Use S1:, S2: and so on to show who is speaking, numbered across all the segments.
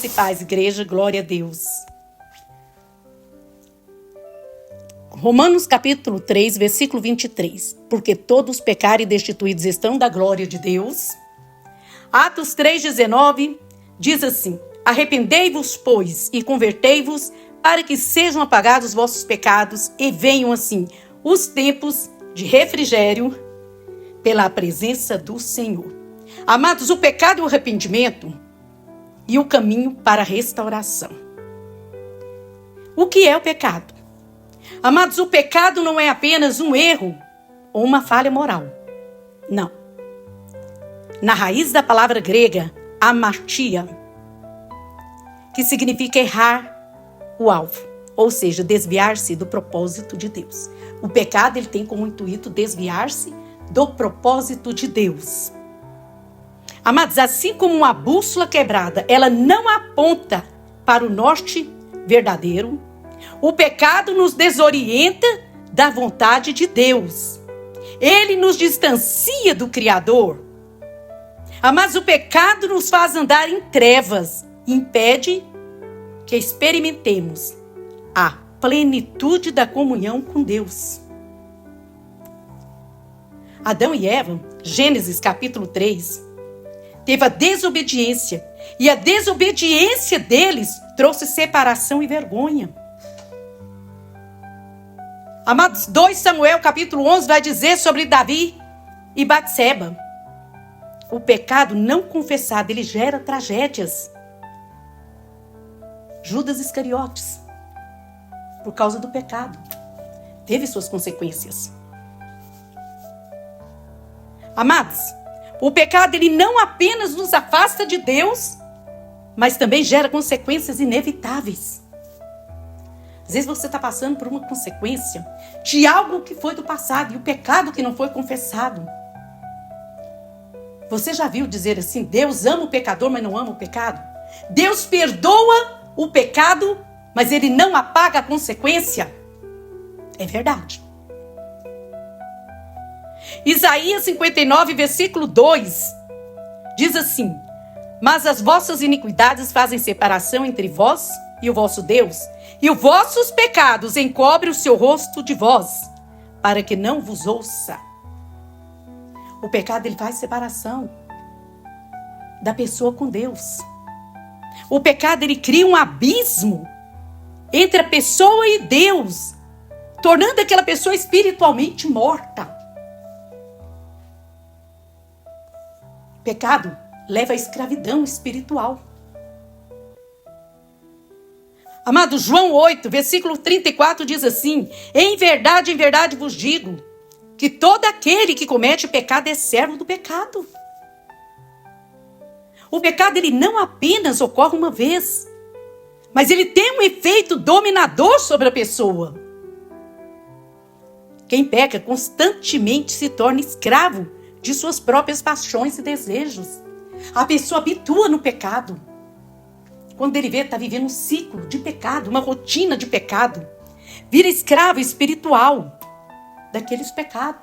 S1: e paz, igreja, glória a Deus. Romanos capítulo 3, versículo 23. Porque todos pecaram e destituídos estão da glória de Deus. Atos 3, 19 diz assim: arrependei-vos, pois, e convertei-vos, para que sejam apagados os vossos pecados e venham assim os tempos de refrigério pela presença do Senhor. Amados, o pecado e o arrependimento e o caminho para a restauração. O que é o pecado? Amados, o pecado não é apenas um erro ou uma falha moral. Não. Na raiz da palavra grega, amartia, que significa errar o alvo, ou seja, desviar-se do propósito de Deus. O pecado ele tem como intuito desviar-se do propósito de Deus. Amados, assim como uma bússola quebrada, ela não aponta para o norte verdadeiro, o pecado nos desorienta da vontade de Deus. Ele nos distancia do Criador. Amados, o pecado nos faz andar em trevas, impede que experimentemos a plenitude da comunhão com Deus. Adão e Eva, Gênesis capítulo 3, teve a desobediência. E a desobediência deles trouxe separação e vergonha. Amados, 2 Samuel capítulo 11 vai dizer sobre Davi e Batseba. O pecado não confessado, ele gera tragédias. Judas Iscariotes, por causa do pecado, teve suas consequências. Amados, o pecado ele não apenas nos afasta de Deus, mas também gera consequências inevitáveis. Às vezes você está passando por uma consequência de algo que foi do passado e o pecado que não foi confessado. Você já viu dizer assim, Deus ama o pecador, mas não ama o pecado? Deus perdoa o pecado, mas ele não apaga a consequência? É verdade. Isaías 59, versículo 2, diz assim: mas as vossas iniquidades fazem separação entre vós e o vosso Deus, e os vossos pecados encobrem o seu rosto de vós, para que não vos ouça. O pecado ele faz separação da pessoa com Deus. O pecado ele cria um abismo entre a pessoa e Deus, tornando aquela pessoa espiritualmente morta. O pecado leva à escravidão espiritual. Amado, João 8, versículo 34 diz assim: em verdade vos digo, que todo aquele que comete pecado é servo do pecado. O pecado ele não apenas ocorre uma vez, mas ele tem um efeito dominador sobre a pessoa. Quem peca constantemente se torna escravo de suas próprias paixões e desejos. A pessoa habitua no pecado. Quando ele vê, está vivendo um ciclo de pecado, uma rotina de pecado. Vira escravo espiritual daqueles pecados.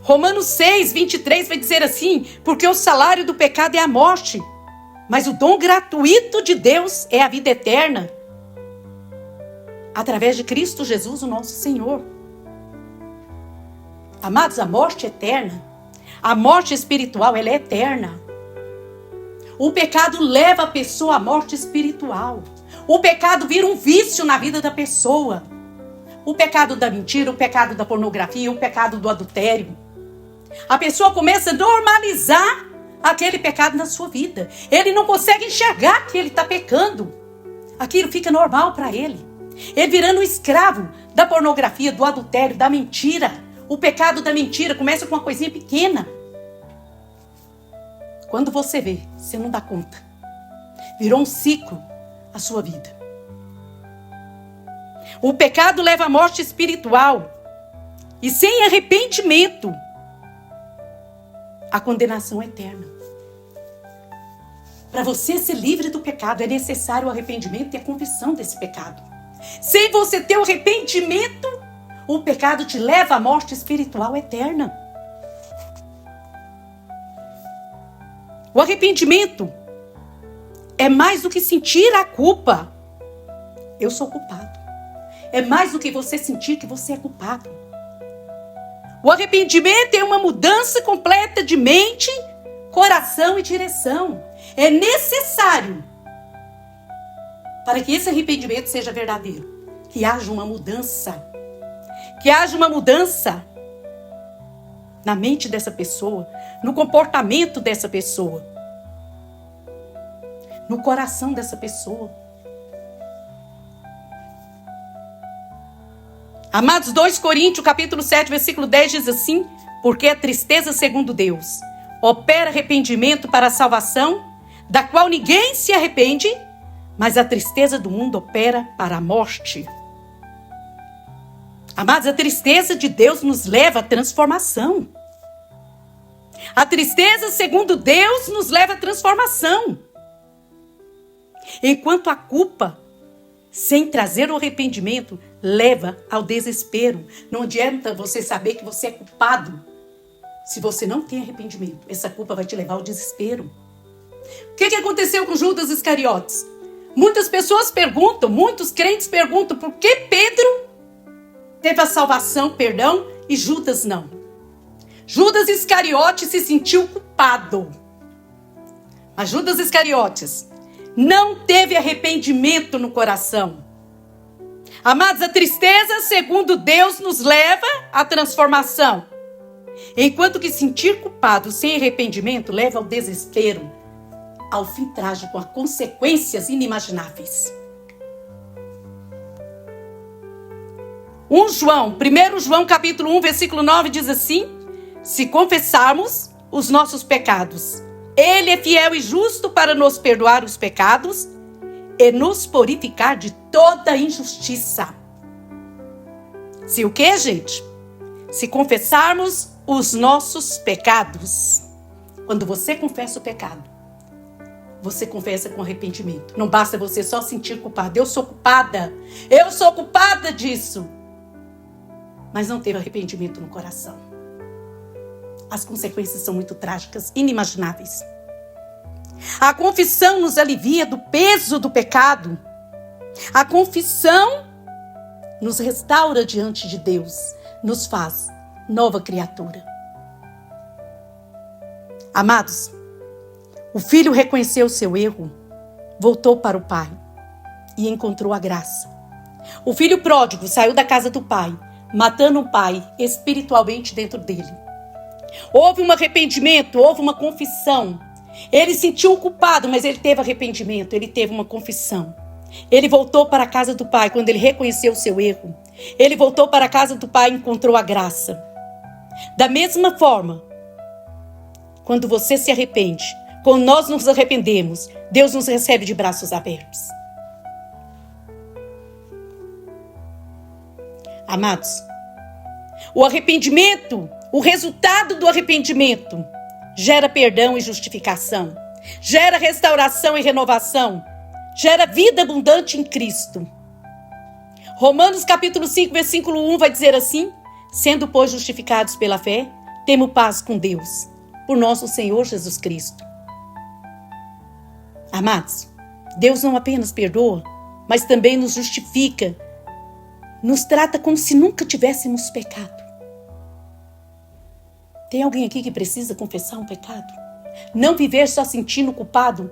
S1: Romanos 6, 23 vai dizer assim: porque o salário do pecado é a morte, mas o dom gratuito de Deus é a vida eterna, através de Cristo Jesus, o nosso Senhor. Amados, a morte eterna, a morte espiritual, ela é eterna. O pecado leva a pessoa à morte espiritual. O pecado vira um vício na vida da pessoa. O pecado da mentira, o pecado da pornografia, o pecado do adultério. A pessoa começa a normalizar aquele pecado na sua vida. Ele não consegue enxergar que ele está pecando. Aquilo fica normal para ele. Ele virando um escravo da pornografia, do adultério, da mentira. O pecado da mentira começa com uma coisinha pequena. Quando você vê, você não dá conta. Virou um ciclo a sua vida. O pecado leva à morte espiritual. E sem arrependimento, a condenação eterna. Para você ser livre do pecado, é necessário o arrependimento e a confissão desse pecado. Sem você ter o arrependimento, o pecado te leva à morte espiritual eterna. O arrependimento é mais do que sentir a culpa. Eu sou culpado. É mais do que você sentir que você é culpado. O arrependimento é uma mudança completa de mente, coração e direção. É necessário para que esse arrependimento seja verdadeiro, que haja uma mudança. Que haja uma mudança na mente dessa pessoa, no comportamento dessa pessoa, no coração dessa pessoa. Amados, 2 Coríntios, capítulo 7, versículo 10 diz assim: porque a tristeza segundo Deus opera arrependimento para a salvação, da qual ninguém se arrepende, mas a tristeza do mundo opera para a morte. Amados, a tristeza de Deus nos leva à transformação. A tristeza segundo Deus nos leva à transformação. Enquanto a culpa, sem trazer o arrependimento, leva ao desespero. Não adianta você saber que você é culpado. Se você não tem arrependimento, essa culpa vai te levar ao desespero. O que aconteceu com Judas Iscariotes? Muitas pessoas perguntam, muitos crentes perguntam, por que Pedro teve a salvação, perdão, e Judas não? Judas Iscariotes se sentiu culpado. Mas Judas Iscariotes não teve arrependimento no coração. Amados, a tristeza, segundo Deus, nos leva à transformação. Enquanto que sentir culpado sem arrependimento leva ao desespero, ao fim trágico, a consequências inimagináveis. 1 João capítulo 1, versículo 9 diz assim: se confessarmos os nossos pecados, Ele é fiel e justo para nos perdoar os pecados e nos purificar de toda injustiça. Se o quê, gente? Se confessarmos os nossos pecados. Quando você confessa o pecado, você confessa com arrependimento. Não basta você só sentir culpado. Eu sou culpada disso. Mas não teve arrependimento no coração. As consequências são muito trágicas, inimagináveis. A confissão nos alivia do peso do pecado. A confissão nos restaura diante de Deus, nos faz nova criatura. Amados, o filho reconheceu o seu erro, voltou para o pai e encontrou a graça. O filho pródigo saiu da casa do pai, matando o pai espiritualmente dentro dele. Houve um arrependimento, houve uma confissão. Ele sentiu o culpado, mas ele teve arrependimento, ele teve uma confissão. Ele voltou para a casa do pai quando ele reconheceu o seu erro. Ele voltou para a casa do pai e encontrou a graça. Da mesma forma, quando você se arrepende, quando nós nos arrependemos, Deus nos recebe de braços abertos. Amados, o arrependimento, o resultado do arrependimento gera perdão e justificação, gera restauração e renovação, gera vida abundante em Cristo. Romanos capítulo 5, versículo 1 vai dizer assim: sendo, pois, justificados pela fé, temos paz com Deus, por nosso Senhor Jesus Cristo. Amados, Deus não apenas perdoa, mas também nos justifica, nos trata como se nunca tivéssemos pecado. Tem alguém aqui que precisa confessar um pecado? Não viver só sentindo culpado,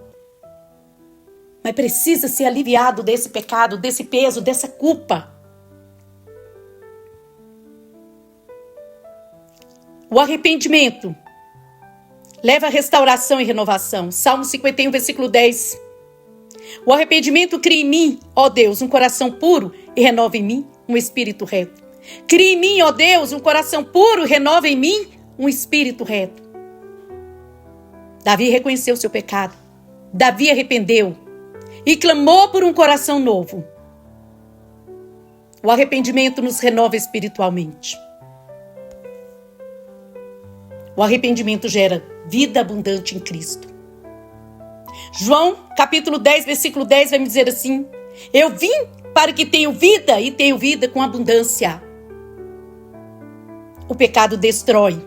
S1: mas precisa ser aliviado desse pecado, desse peso, dessa culpa. O arrependimento leva a restauração e renovação. Salmo 51, versículo 10. O arrependimento cria em mim, ó Deus, um coração puro e renova em mim um espírito reto. Cria em mim, ó Deus, um coração puro e renova em mim um espírito reto. Davi reconheceu seu pecado. Davi arrependeu e clamou por um coração novo. O arrependimento nos renova espiritualmente. O arrependimento gera vida abundante em Cristo. João, capítulo 10, versículo 10, vai me dizer assim: eu vim para que tenham vida e tenham vida com abundância. O pecado destrói,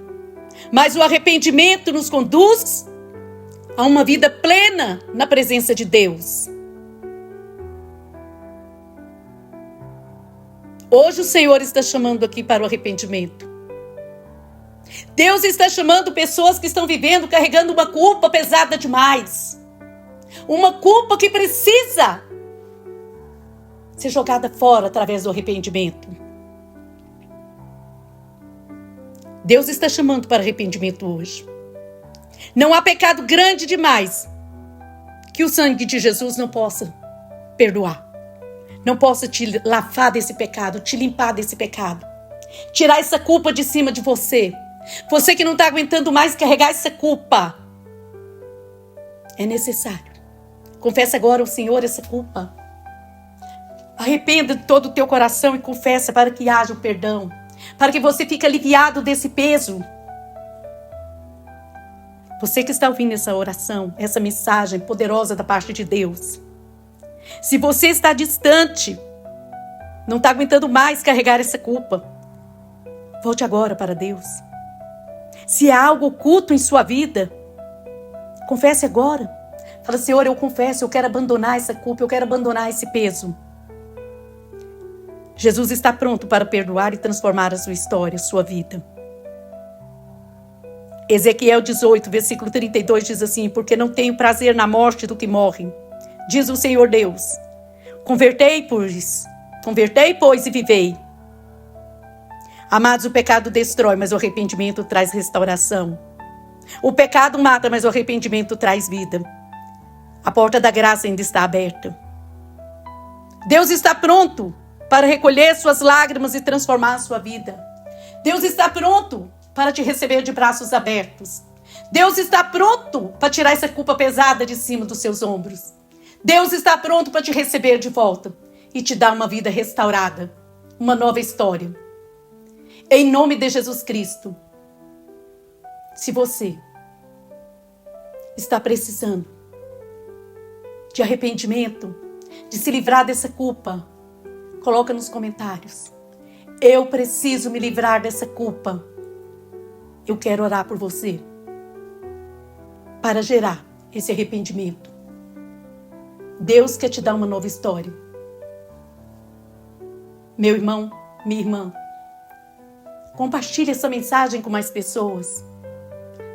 S1: mas o arrependimento nos conduz a uma vida plena na presença de Deus. Hoje o Senhor está chamando aqui para o arrependimento. Deus está chamando pessoas que estão vivendo, carregando uma culpa pesada demais. Uma culpa que precisa ser jogada fora através do arrependimento. Deus está chamando para arrependimento hoje. Não há pecado grande demais que o sangue de Jesus não possa perdoar. Não possa te lavar desse pecado, te limpar desse pecado. Tirar essa culpa de cima de você. Você que não está aguentando mais carregar essa culpa. É necessário. Confessa agora ao Senhor essa culpa. Arrependa de todo o teu coração e confessa para que haja o perdão. Para que você fique aliviado desse peso. Você que está ouvindo essa oração, essa mensagem poderosa da parte de Deus. Se você está distante, não está aguentando mais carregar essa culpa, volte agora para Deus. Se há algo oculto em sua vida, confesse agora. Fala, Senhor, eu confesso, eu quero abandonar essa culpa, eu quero abandonar esse peso. Jesus está pronto para perdoar e transformar a sua história, a sua vida. Ezequiel 18, versículo 32 diz assim: porque não tenho prazer na morte do que morre, diz o Senhor Deus. Convertei, pois, e vivei. Amados, o pecado destrói, mas o arrependimento traz restauração. O pecado mata, mas o arrependimento traz vida. A porta da graça ainda está aberta. Deus está pronto para recolher suas lágrimas e transformar a sua vida. Deus está pronto para te receber de braços abertos. Deus está pronto para tirar essa culpa pesada de cima dos seus ombros. Deus está pronto para te receber de volta e te dar uma vida restaurada, uma nova história. Em nome de Jesus Cristo, se você está precisando de arrependimento, de se livrar dessa culpa, coloca nos comentários. Eu preciso me livrar dessa culpa. Eu quero orar por você para gerar esse arrependimento. Deus quer te dar uma nova história. Meu irmão, minha irmã, compartilhe essa mensagem com mais pessoas.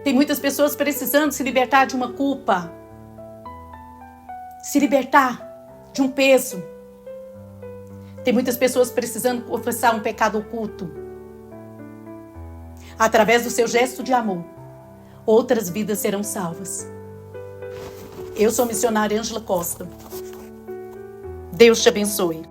S1: Tem muitas pessoas precisando se libertar de uma culpa, se libertar de um peso. Tem muitas pessoas precisando confessar um pecado oculto. Através do seu gesto de amor, outras vidas serão salvas. Eu sou a missionária Ângela Costa. Deus te abençoe.